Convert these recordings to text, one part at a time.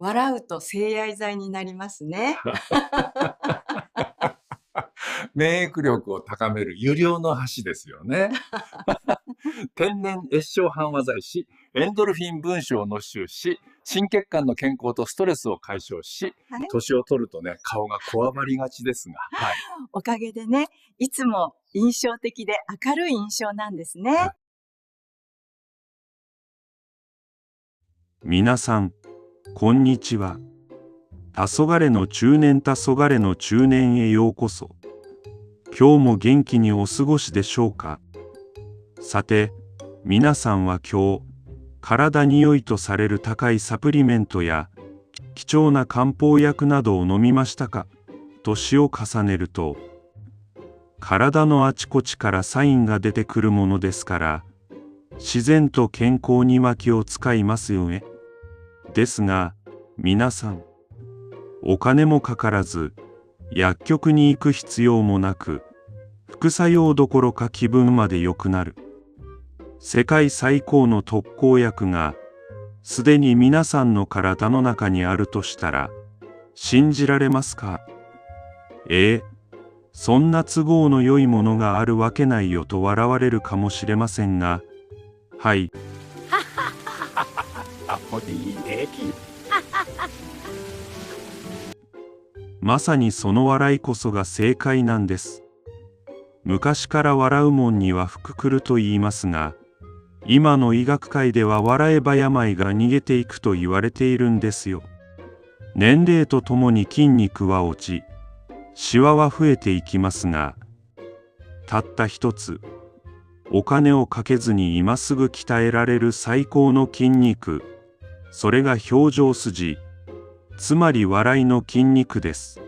笑うと静愛剤になりますね。免疫力を高める有料の箸ですよね。天然炎症緩和剤し、エンドルフィン分子を濃縮し、心血管の健康とストレスを解消し、はい。年を取るとね、顔がこわばりがちですが、はい。おかげでね、いつも印象的で明るい印象なんですね。皆さん、こんにちは。黄昏の中年黄昏の中年へようこそ。今日も元気にお過ごしでしょうか。さて、皆さんは今日、体に良いとされる高いサプリメントや貴重な漢方薬などを飲みましたか。年を重ねると、体のあちこちからサインが出てくるものですから、自然と健康には気を使いますよね。ですが、皆さん、お金もかからず、薬局に行く必要もなく、副作用どころか気分まで良くなる。世界最高の特効薬が、すでに皆さんの体の中にあるとしたら、信じられますか。そんな都合の良いものがあるわけないよと笑われるかもしれませんが、はい。まさにその笑いこそが正解なんです。昔から笑うもんには福来ると言いますが、今の医学界では笑えば病が逃げていくと言われているんですよ。年齢とともに筋肉は落ち、シワは増えていきますが、たった一つ、お金をかけずに今すぐ鍛えられる最高の筋肉、それが表情筋、つまり笑いの筋肉です。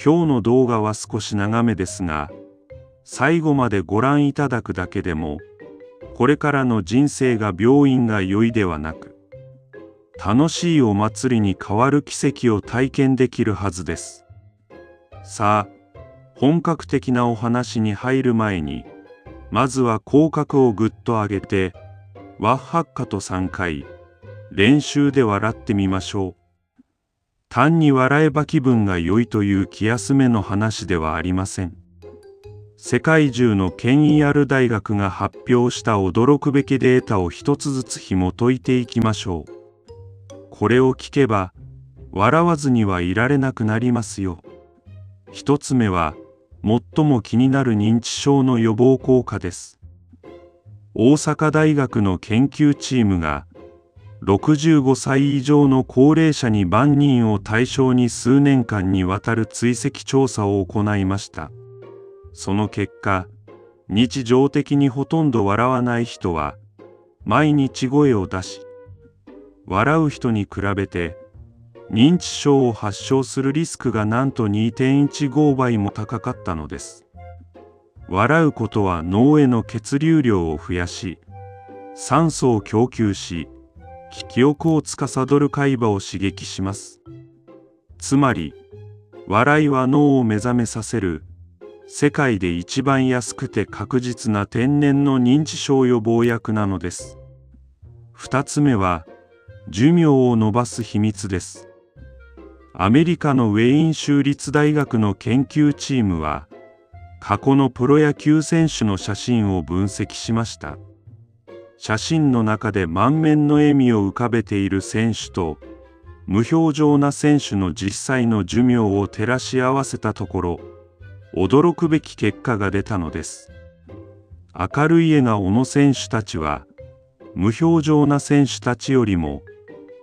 今日の動画は少し長めですが、最後までご覧いただくだけでも、これからの人生が病院が良いではなく、楽しいお祭りに変わる奇跡を体験できるはずです。さあ、本格的なお話に入る前に、まずは口角をぐっと上げて、ワッハッカと3回、練習で笑ってみましょう。単に笑えば気分が良いという気休めの話ではありません。世界中の権威ある大学が発表した驚くべきデータを一つずつ紐解いていきましょう。これを聞けば、笑わずにはいられなくなりますよ。一つ目は、最も気になる認知症の予防効果です。大阪大学の研究チームが、65歳以上の高齢者に万人を対象に数年間にわたる追跡調査を行いました。その結果、日常的にほとんど笑わない人は、毎日声を出し、笑う人に比べて、認知症を発症するリスクがなんと 2.15 倍も高かったのです。笑うことは脳への血流量を増やし、酸素を供給し、記憶を司る海馬を刺激します。つまり、笑いは脳を目覚めさせる、世界で一番安くて確実な天然の認知症予防薬なのです。二つ目は、寿命を延ばす秘密です。アメリカのウェイン州立大学の研究チームは、過去のプロ野球選手の写真を分析しました。写真の中で満面の笑みを浮かべている選手と、無表情な選手の実際の寿命を照らし合わせたところ、驚くべき結果が出たのです。明るい笑顔の選手たちは、無表情な選手たちよりも、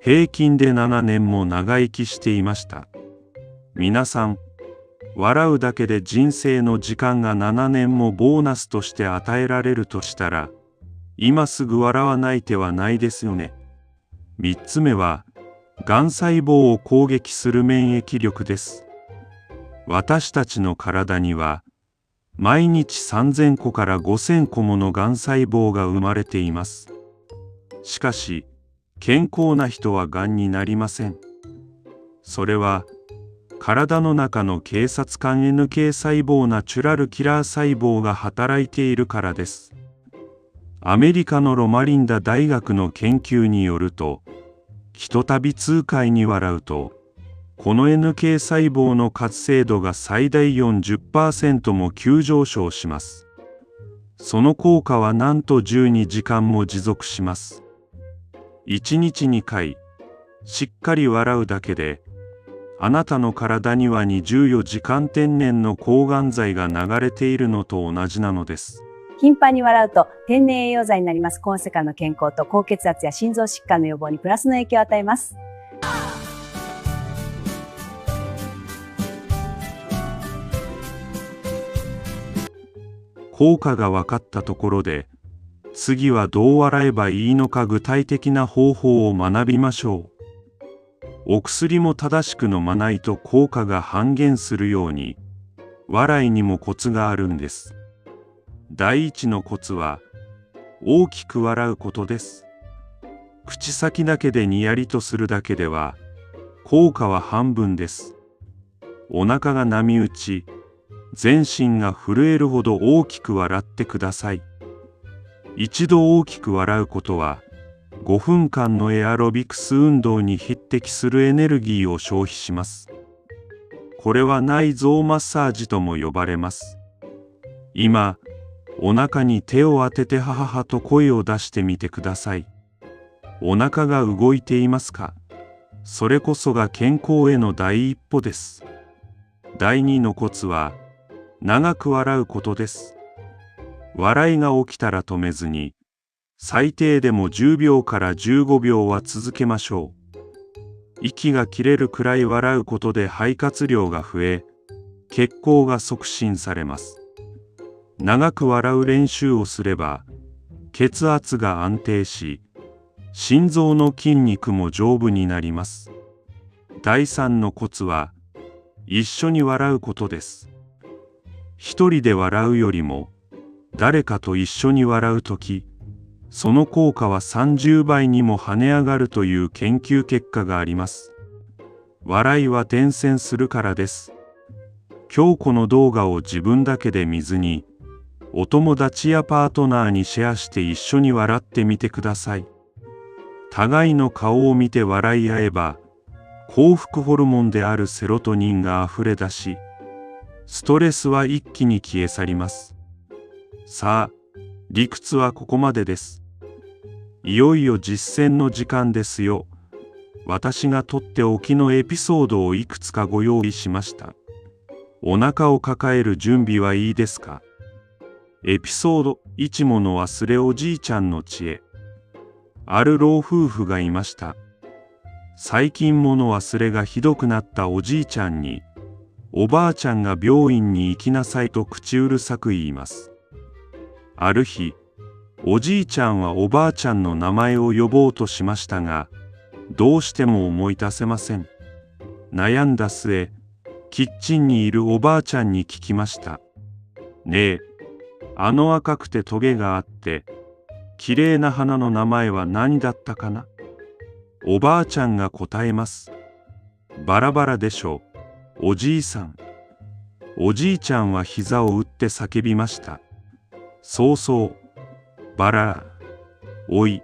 平均で7年も長生きしていました。皆さん、笑うだけで人生の時間が7年もボーナスとして与えられるとしたら、今すぐ笑わない手はないですよね。3つ目は、がん細胞を攻撃する免疫力です。私たちの体には、毎日3000個から5000個ものがん細胞が生まれています。しかし、健康な人はがんになりません。それは、体の中の警察官 NK 細胞ナチュラルキラー細胞が働いているからです。アメリカのロマリンダ大学の研究によると、ひとたび痛快に笑うと、この NK 細胞の活性度が最大 40% も急上昇します。その効果はなんと12時間も持続します。1日2回、しっかり笑うだけで、あなたの体には24時間天然の抗がん剤が流れているのと同じなのです。頻繁に笑うと天然栄養剤になります。今世界の健康と高血圧や心臓疾患の予防にプラスの影響を与えます。効果が分かったところで、次はどう笑えばいいのか具体的な方法を学びましょう。お薬も正しく飲まないと効果が半減するように、笑いにもコツがあるんです。第一のコツは、大きく笑うことです。口先だけでにやりとするだけでは、効果は半分です。お腹が波打ち、全身が震えるほど大きく笑ってください。一度大きく笑うことは、5分間のエアロビクス運動に匹敵するエネルギーを消費します。これは内臓マッサージとも呼ばれます。今、お腹に手を当ててはははと声を出してみてください。お腹が動いていますか？それこそが健康への第一歩です。第二のコツは、長く笑うことです。笑いが起きたら止めずに、最低でも10秒から15秒は続けましょう。息が切れるくらい笑うことで肺活量が増え、血行が促進されます。長く笑う練習をすれば、血圧が安定し、心臓の筋肉も丈夫になります。第三のコツは、一緒に笑うことです。一人で笑うよりも、誰かと一緒に笑うとき、その効果は30倍にも跳ね上がるという研究結果があります。笑いは伝染するからです。今日この動画を自分だけで見ずに、お友達やパートナーにシェアして一緒に笑ってみてください。互いの顔を見て笑い合えば、幸福ホルモンであるセロトニンがあふれ出し、ストレスは一気に消え去ります。さあ、理屈はここまでです。いよいよ実践の時間ですよ。私がとっておきのエピソードをいくつかご用意しました。お腹を抱える準備はいいですか？エピソード1もの忘れおじいちゃんの知恵。ある老夫婦がいました。最近物忘れがひどくなったおじいちゃんに、おばあちゃんが病院に行きなさいと口うるさく言います。ある日、おじいちゃんはおばあちゃんの名前を呼ぼうとしましたが、どうしても思い出せません。悩んだ末、キッチンにいるおばあちゃんに聞きました。ねえ、あの赤くてトゲがあって、きれいな花の名前は何だったかな？おばあちゃんが答えます。バラバラでしょう、おじいさん。おじいちゃんは膝を打って叫びました。そうそう、バラ。おい、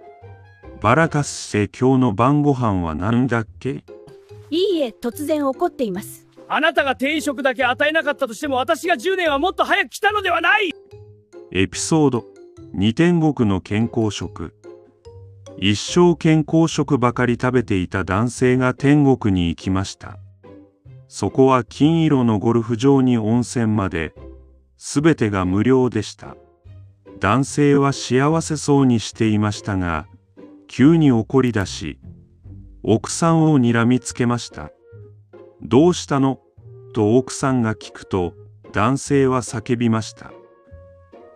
バラカスして今日の晩ご飯は何だっけ？いいえ、突然怒っています。あなたが定食だけ与えなかったとしても、私が10年はもっと早く来たのではない。エピソード2、天国の健康食。一生健康食ばかり食べていた男性が天国に行きました。そこは金色のゴルフ場に温泉まで、すべてが無料でした。男性は幸せそうにしていましたが、急に怒り出し、奥さんを睨みつけました。どうしたの？と奥さんが聞くと、男性は叫びました。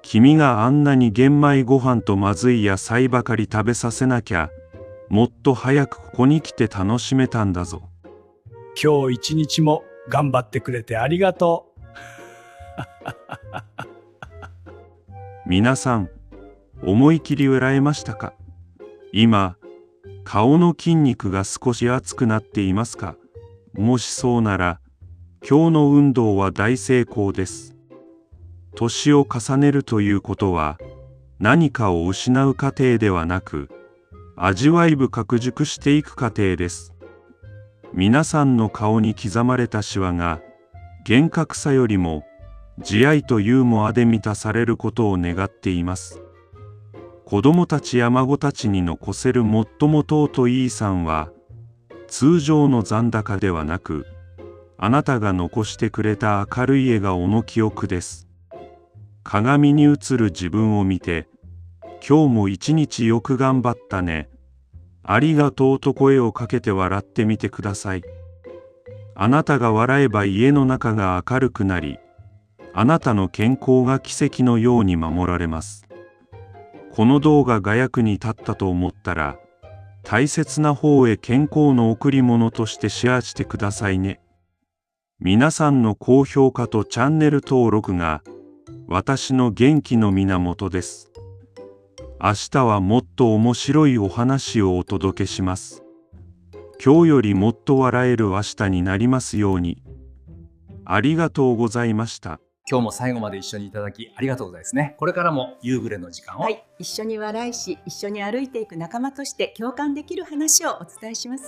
君があんなに玄米ご飯とまずい野菜ばかり食べさせなきゃ、もっと早くここに来て楽しめたんだぞ。今日一日も頑張ってくれてありがとう。皆さん、思い切り笑えましたか？今、顔の筋肉が少し熱くなっていますか？もしそうなら、今日の運動は大成功です。年を重ねるということは、何かを失う過程ではなく、味わい深く熟していく過程です。皆さんの顔に刻まれたシワが厳格さよりも慈愛とユーモアで満たされることを願っています。子供たちや孫たちに残せる最も尊い遺産は通常の残高ではなく、あなたが残してくれた明るい笑顔の記憶です。鏡に映る自分を見て、今日も一日よく頑張ったね。ありがとうと声をかけて笑ってみてください。あなたが笑えば家の中が明るくなり、あなたの健康が奇跡のように守られます。この動画が役に立ったと思ったら、大切な方へ健康の贈り物としてシェアしてくださいね。皆さんの高評価とチャンネル登録が私の元気の源です。明日はもっと面白いお話をお届けします。今日よりもっと笑える明日になりますように。ありがとうございました。今日も最後まで一緒にいただきありがとうございますね。これからも夕暮れの時間を、はい、一緒に笑いし、一緒に歩いていく仲間として共感できる話をお伝えします。